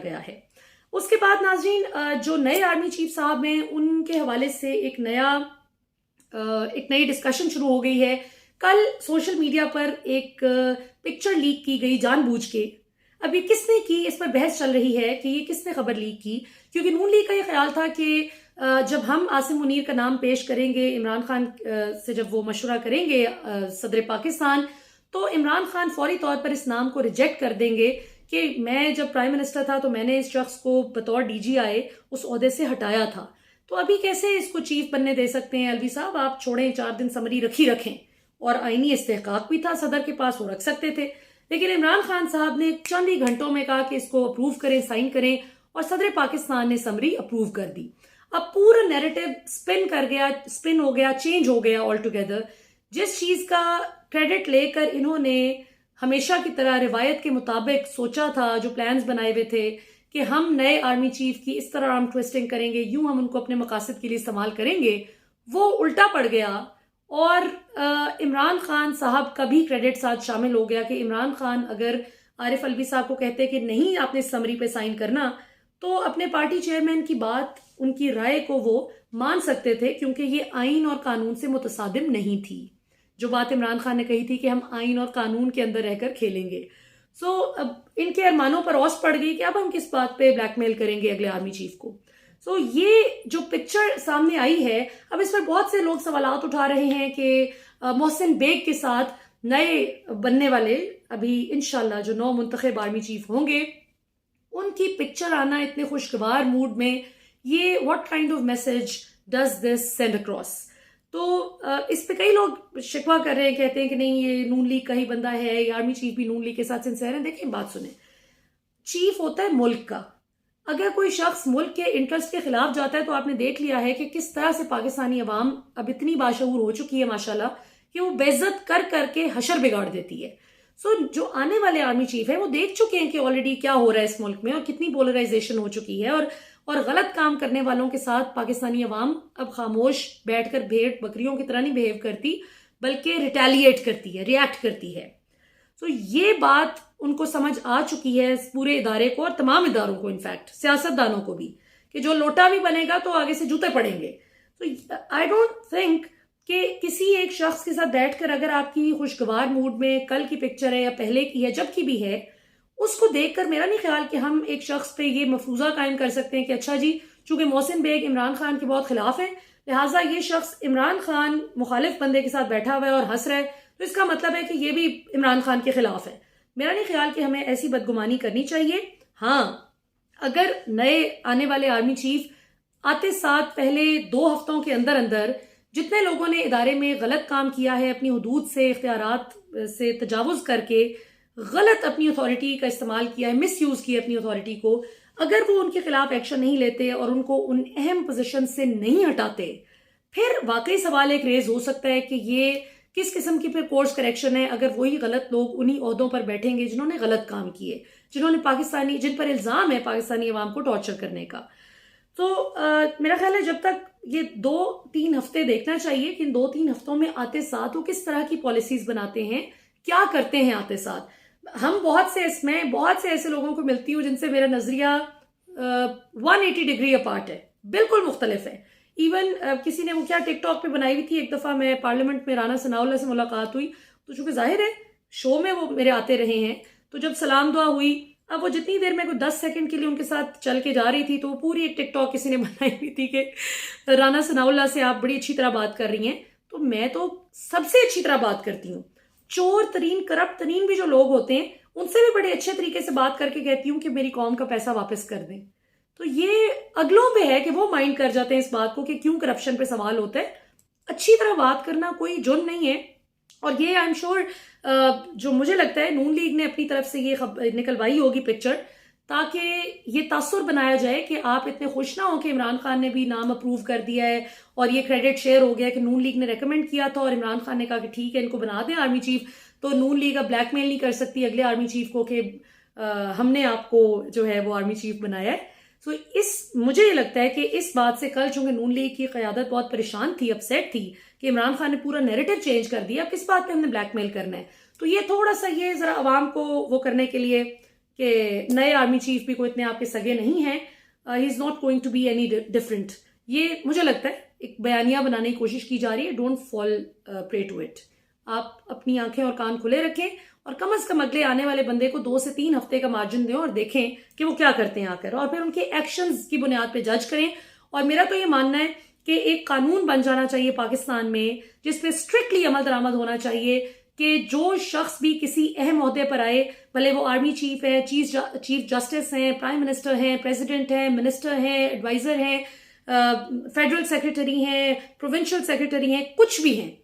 गया है। उसके बाद नाज़रीन, जो नए आर्मी चीफ साहब हैं उनके हवाले से एक नई डिस्कशन शुरू हो गई है। कल सोशल मीडिया पर एक पिक्चर लीक की गई जानबूझ के। अब ये किसने की, इस पर बहस चल रही है कि ये किसने खबर लीक की, क्योंकि नून लीग का ये ख्याल था कि जब हम आसिम मुनीर का नाम पेश करेंगे, इमरान खान से जब वो मशवरा करेंगे सदर पाकिस्तान, तो इमरान खान फौरी तौर पर इस नाम को रिजेक्ट कर देंगे कि मैं जब प्राइम मिनिस्टर था तो मैंने इस शख्स को बतौर DGI उस ओहदे से हटाया था, तो अभी कैसे इसको चीफ बनने दे सकते हैं। अलवी साहब, आप छोड़ें, 4 दिन समरी रखें, और आईनी इस्तेहकाक भी था सदर के पास, वो रख सकते थे। लेकिन इमरान खान साहब ने चंद ही घंटों में कहा कि इसको अप्रूव करें, साइन करें, और सदर पाकिस्तान ने समरी अप्रूव कर दी। अब पूरा नैरेटिव स्पिन हो गया, चेंज हो गया ऑल टुगेदर। जिस चीज का क्रेडिट लेकर इन्होंने हमेशा की तरह रिवायत के मुताबिक सोचा था, जो प्लान्स बनाए हुए थे कि हम नए आर्मी चीफ की इस तरह आर्म ट्विस्टिंग करेंगे, यूं हम उनको अपने मकासद के लिए इस्तेमाल करेंगे, वो उल्टा पड़ गया। और इमरान खान साहब का भी क्रेडिट साथ शामिल हो गया कि इमरान खान अगर आरिफ अलवी साहब को कहते कि नहीं आपने समरी पे साइन करना, तो अपने पार्टी चेयरमैन की बात, उनकी राय को वो मान सकते थे, क्योंकि ये आइन और कानून से मुतसादिम नहीं थी। जो बात इमरान खान ने कही थी कि हम आइन और कानून के अंदर रहकर खेलेंगे। सो अब इनके अरमानों पर औस पड़ गई कि अब हम किस बात पे ब्लैकमेल करेंगे अगले आर्मी चीफ को। सो ये जो पिक्चर सामने आई है, अब इस पर बहुत से लोग सवालात उठा रहे हैं कि मोहसिन बेग के साथ नए बनने वाले, अभी इंशाल्लाह जो 9 मुंतखब आर्मी चीफ होंगे, उनकी पिक्चर आना इतने खुशगवार मूड में, ये what kind of message does this send across. तो इस पे कई लोग शिकवा कर रहे हैं, कहते हैं कि नहीं ये नून लीग का ही बंदा है, ये आर्मी चीफ भी नून लीग के साथ सिंसेयर है। देखिए बात सुने, चीफ होता है मुल्क का। अगर कोई शख्स मुल्क के इंटरेस्ट के खिलाफ जाता है, तो आपने देख लिया है कि किस तरह से पाकिस्तानी अवाम अब इतनी बाशऊर हो चुकी है माशाल्लाह कि वो बेइज्जत कर करके हशर बिगाड़ देती है। सो जो आने वाले आर्मी चीफ है वो देख चुके हैं कि ऑलरेडी क्या हो रहा है इस मुल्क में और कितनी पोलराइजेशन हो चुकी है, और गलत काम करने वालों के साथ पाकिस्तानी अवाम अब खामोश बैठकर भेड़ बकरियों की तरह नहीं बिहेव करती, बल्कि रिटेलिएट करती है, रिएक्ट करती है। तो ये बात उनको समझ आ चुकी है, इस पूरे इदारे को और तमाम इदारों को, इनफैक्ट सियासतदानों को भी, कि जो लोटा भी बनेगा तो आगे से जूते पड़ेंगे। तो आई डोंट थिंक कि किसी एक शख्स के साथ बैठकर अगर आपकी खुशगवार मूड में कल की पिक्चर है या पहले की है, जब की भी है, उसको देखकर मेरा नहीं ख्याल कि हम एक शख्स पे ये मफरूजा कायम कर सकते हैं कि अच्छा जी, चूंकि मोहसिन बेग इमरान खान के बहुत खिलाफ है, लिहाजा ये शख्स इमरान खान मुखालिफ बंदे के साथ बैठा हुआ है और हंस रहा है, तो इसका मतलब है कि ये भी इमरान खान के खिलाफ है। मेरा नहीं ख्याल कि हमें ऐसी बदगुमानी करनी चाहिए। हाँ, अगर नए आने वाले आर्मी चीफ आते साथ पहले 2 हफ्तों के अंदर अंदर जितने लोगों ने इदारे में गलत काम किया है, अपनी हुदूद से, इख्तियारात से तजावुज करके गलत अपनी अथॉरिटी का इस्तेमाल किया है, मिस यूज किया अपनी अथॉरिटी को, अगर वो उनके खिलाफ एक्शन नहीं लेते और उनको उन अहम पोजीशन से नहीं हटाते, फिर वाकई सवाल एक रेज हो सकता है कि ये किस किस्म की फिर कोर्स करेक्शन है, अगर वही गलत लोग उन्हीं ओहदों पर बैठेंगे जिन्होंने गलत काम किए, जिन्होंने जिन पर इल्जाम है पाकिस्तानी अवाम को टॉर्चर करने का। तो मेरा ख्याल है जब तक ये 2-3 हफ्ते देखना चाहिए कि इन 2-3 हफ्तों में आते साथ वो किस तरह की पॉलिसीज बनाते हैं, क्या करते हैं आते साथ। हम बहुत से ऐसे लोगों को मिलती हूँ जिनसे मेरा नजरिया 180 डिग्री अपार्ट है, बिल्कुल मुख्तलिफ है। इवन किसी ने वो क्या टिकटॉक पे बनाई हुई थी, एक दफा मैं पार्लियामेंट में राना सनाउल्लाह से मुलाकात हुई, तो चूंकि जाहिर है शो में वो मेरे आते रहे हैं, तो जब सलाम दुआ हुई, अब वो जितनी देर में कोई 10 सेकंड के लिए उनके साथ चल के जा रही थी, तो वो पूरी एक टिकटॉक किसी ने बनाई हुई थी कि राना सनाउल्लाह से आप बड़ी अच्छी तरह बात कर रही हैं। तो मैं तो सबसे अच्छी तरह बात करती हूँ, चोर तरीन, करप्ट तरीन भी जो लोग होते हैं उनसे भी बड़े अच्छे तरीके से बात करके कहती हूँ कि मेरी कौम का पैसा वापस कर दें। तो ये अगलों पे है कि वो माइंड कर जाते हैं इस बात को कि क्यों करप्शन पे सवाल होता है। अच्छी तरह बात करना कोई जुर्म नहीं है, और ये आई एम श्योर जो मुझे लगता है नून लीग ने अपनी तरफ से ये निकलवाई होगी पिक्चर, ताकि ये तासुर बनाया जाए कि आप इतने खुश ना हो कि इमरान खान ने भी नाम अप्रूव कर दिया है और ये क्रेडिट शेयर हो गया कि नून लीग ने रेकमेंड किया था और इमरान खान ने कहा कि ठीक है इनको बना दें आर्मी चीफ, तो नून लीग अब ब्लैकमेल नहीं कर सकती अगले आर्मी चीफ को कि हमने आपको जो है वो आर्मी चीफ बनाया है। सो मुझे ये लगता है कि इस बात से कल चूंकि नून लीग की क़यादत बहुत परेशान थी, अपसेट थी कि इमरान खान ने पूरा नैरेटिव चेंज कर दिया, किस बात पे हमने ब्लैकमेल करना है, तो ये थोड़ा सा ये जरा आवाम को वो करने के लिए कि नए आर्मी चीफ भी कोई इतने आपके सगे नहीं हैं, he is not going to be any different. ये मुझे लगता है एक बयानिया बनाने की कोशिश की जा रही है। Don't fall prey to it. आप अपनी आंखें और कान खुले रखें और कम से कम अगले आने वाले बंदे को 2 से 3 हफ्ते का मार्जिन दें और देखें कि वो क्या करते हैं आकर, और फिर उनके एक्शंस की बुनियाद पे जज करें। और मेरा तो ये मानना है कि एक कानून बन जाना चाहिए पाकिस्तान में जिसपे स्ट्रिक्टली अमल दरामद होना चाहिए कि जो शख्स भी किसी अहम ओहदे पर आए, भले वो आर्मी चीफ है, चीफ जस्टिस हैं, प्राइम मिनिस्टर हैं, प्रेसिडेंट हैं, मिनिस्टर हैं, एडवाइजर हैं, फेडरल सेक्रेटरी हैं, प्रोविंशियल सेक्रेटरी हैं, कुछ भी हैं,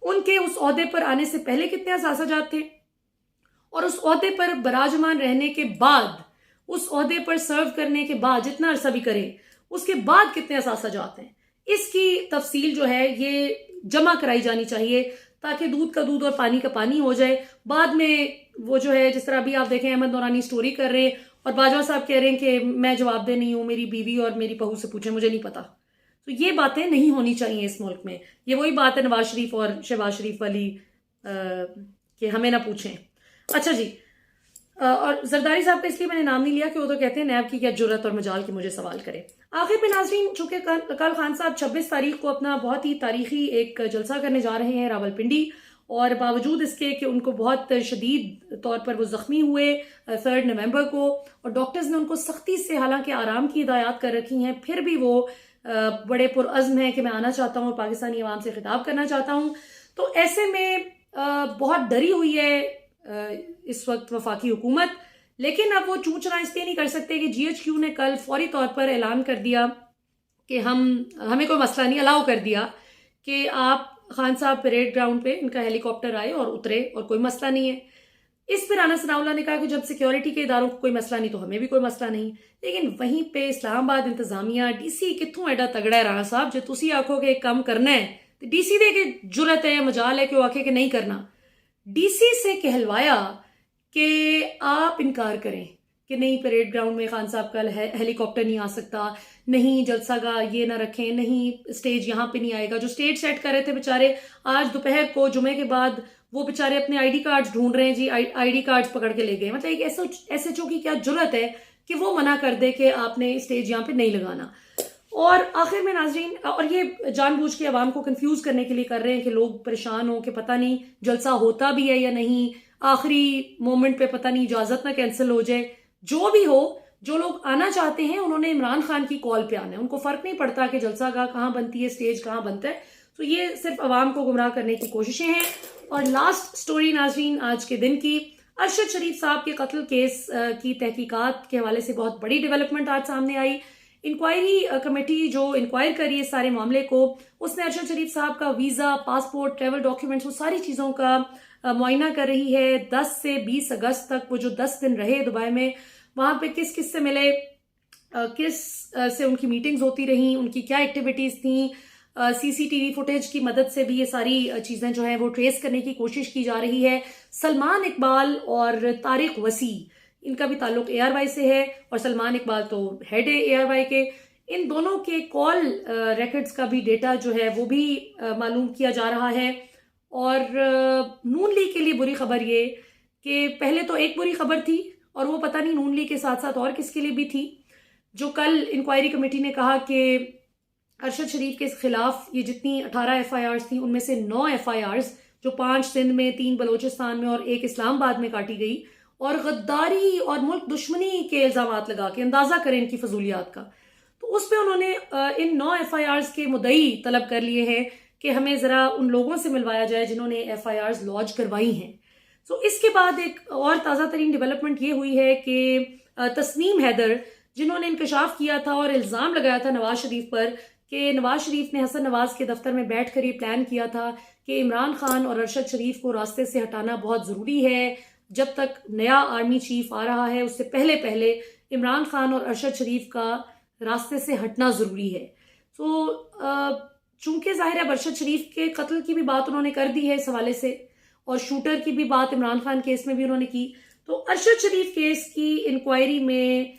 उनके उस ओहदे पर आने से पहले कितने असासाजात थे और उस ओहदे पर बराजमान रहने के बाद, उस ओहदे पर सर्व करने के बाद जितना अरसा भी करें उसके बाद कितने असासाजात हैं, इसकी तफसील जो है ये जमा कराई जानी चाहिए ताकि दूध का दूध और पानी का पानी हो जाए। बाद में वो जो है, जिस तरह अभी आप देखें अहमद नौरानी स्टोरी कर रहे हैं और बाजवा साहब कह रहे हैं कि मैं जवाबदेह नहीं हूं, मेरी बीवी और मेरी बहू से पूछे, मुझे नहीं पता। तो ये बातें नहीं होनी चाहिए इस मुल्क में। ये वही बात है नवाज शरीफ और शहबाज शरीफ वाली कि हमें ना पूछें। अच्छा जी, और जरदारी साहब का इसलिए मैंने नाम नहीं लिया कि वो तो कहते हैं नैब की क्या जुर्रत और मजाल कि मुझे सवाल करे। आखिर में नाजरीन, चूंकि कल खान साहब 26 तारीख को अपना बहुत ही तारीखी एक जलसा करने जा रहे हैं रावलपिंडी, और बावजूद इसके कि उनको बहुत शदीद तौर पर वो जख्मी हुए 3 नवंबर को और डॉक्टर्स ने उनको सख्ती से हालांकि आराम की हिदायत कर रखी हैं, फिर भी वो बड़े पुरअज़्म हैं कि मैं आना चाहता हूँ और पाकिस्तानी अवाम से खिताब करना चाहता हूँ। तो ऐसे में बहुत डरी हुई है इस वक्त वफाकी हुकूमत, लेकिन अब वो चूचना इसलिए नहीं कर सकते कि GHQ ने कल फौरी तौर पर ऐलान कर दिया कि हमें कोई मसला नहीं, अलाउ कर दिया कि आप खान साहब परेड ग्राउंड पे इनका हेलीकॉप्टर आए और उतरे और कोई मसला नहीं है। इस पर राना सनाउल्लाह ने कहा कि जब सिक्योरिटी के इदारों को कोई मसला नहीं तो हमें भी कोई मसला नहीं। लेकिन वहीं पे इस्लामाबाद इंतजामिया DC कितों एडा तगड़ा है राना साहब, जो तुसी आखो कि एक काम करना है तो DC दे के जुरत है या मजाल है कि वो आखे कि नहीं करना। DC से कहलवाया कि आप इनकार करें कि नहीं परेड ग्राउंड में खान साहब का हेलीकॉप्टर नहीं आ सकता, नहीं जलसा का ये ना रखें, नहीं स्टेज यहाँ पे नहीं आएगा। जो स्टेज सेट कर रहे थे बेचारे, आज दोपहर को जुमे के बाद वो बेचारे अपने ID कार्ड्स ढूंढ रहे हैं जी, ID कार्ड्स पकड़ के ले गए। मतलब एक SHO की क्या जुर्रत है कि वो मना कर दे कि आपने स्टेज यहाँ पे नहीं लगाना। और आखिर में नाजरीन, और ये जानबूझ के अवाम को कंफ्यूज करने के लिए कर रहे हैं कि लोग परेशान हो कि पता नहीं जलसा होता भी है या नहीं, आखिरी मोमेंट पे पता नहीं इजाजत ना कैंसिल हो जाए। जो भी हो, जो लोग आना चाहते हैं उन्होंने इमरान खान की कॉल पे आना है, उनको फर्क नहीं पड़ता कि जलसा गाह कहाँ बनती है, स्टेज कहाँ बनता है। तो ये सिर्फ अवाम को गुमराह करने की कोशिशें हैं। और लास्ट स्टोरी नाजरीन आज के दिन की, अरशद शरीफ साहब के कत्ल केस की तहकीकात के हवाले से बहुत बड़ी डेवलपमेंट आज सामने आई। इंक्वायरी कमेटी जो इंक्वायर कर रही है सारे मामले को, उसने अरशद शरीफ साहब का वीजा, पासपोर्ट, ट्रेवल डॉक्यूमेंट्स, वो सारी चीज़ों का मुआयना कर रही है। 10 से 20 अगस्त तक वो जो 10 दिन रहे दुबई में, वहां पे किस किस से मिले, किस से उनकी मीटिंग्स होती रही, उनकी क्या एक्टिविटीज थी, CCTV फुटेज की मदद से भी ये सारी चीजें जो है वो ट्रेस करने की कोशिश की जा रही है। सलमान इकबाल और तारिक वसी, इनका भी ताल्लुक ARY से है और सलमान इकबाल तो हेड है ARY के। इन दोनों के कॉल रिकॉर्ड्स का भी डेटा जो है वो भी मालूम किया जा रहा है। और नून लीग के लिए बुरी खबर ये कि पहले तो एक बुरी खबर थी और वो पता नहीं नून लीग के साथ साथ और किसके लिए भी थी, जो कल इंक्वायरी कमेटी ने कहा कि अरशद शरीफ के खिलाफ ये जितनी 18 FIRs थी उनमें से 9 FIRs, जो 5 सिंध में, 3 बलोचिस्तान में और 1 इस्लामाबाद में काटी गई, और गद्दारी और मुल्क दुश्मनी के इल्जामात लगा के अंदाजा करें इनकी फजूलियात का। तो उस पर उन्होंने इन 9 FIRs के मुद्दई तलब कर लिए हैं कि हमें जरा उन लोगों से मिलवाया जाए जिन्होंने FIRs लॉन्च करवाई हैं। तो इसके बाद एक और ताज़ा तरीन डेवलपमेंट ये हुई है कि तस्नीम हैदर, जिन्होंने इंकशाफ किया था और इल्ज़ाम लगाया था नवाज शरीफ पर कि नवाज शरीफ ने हसन नवाज के दफ्तर में बैठकर ये प्लान किया था कि इमरान खान और अरशद शरीफ को रास्ते से हटाना बहुत ज़रूरी है, जब तक नया आर्मी चीफ आ रहा है उससे पहले पहले इमरान खान और अरशद शरीफ का रास्ते से हटना ज़रूरी है। तो चूंकि जाहिर है अरशद शरीफ के कत्ल की भी बात उन्होंने कर दी है इस हवाले से, और शूटर की भी बात इमरान खान केस में भी उन्होंने की। तो अरशद शरीफ केस की इंक्वायरी में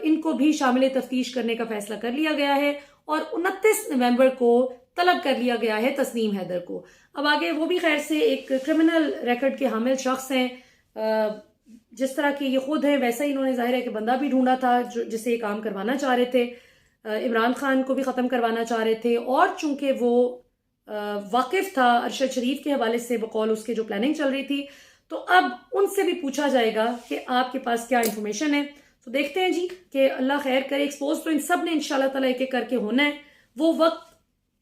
इनको भी शामिल तफ्तीश करने का फैसला कर लिया गया है और 29 नवंबर को तलब कर लिया गया है तस्नीम हैदर को। अब आगे वो भी खैर से एक क्रिमिनल रिकॉर्ड के हामिल शख्स हैं, जिस तरह के ये खुद है वैसा ही इन्होंने जाहिर है कि बंदा भी ढूंढा था जो जिसे ये काम करवाना चाह रहे थे। इमरान खान को भी ख़त्म करवाना चाह रहे थे, और चूंकि वो वाकिफ था अरशद शरीफ के हवाले से बकौल उसके जो प्लानिंग चल रही थी, तो अब उनसे भी पूछा जाएगा कि आपके पास क्या इंफॉर्मेशन है। तो देखते हैं जी कि अल्लाह खैर करे। एक्सपोज तो इन सब ने इंशाल्लाह ताला एक एक करके होना है। वो वक्त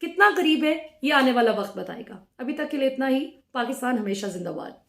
कितना करीब है ये आने वाला वक्त बताएगा। अभी तक के लिए इतना ही। पाकिस्तान हमेशा जिंदाबाद।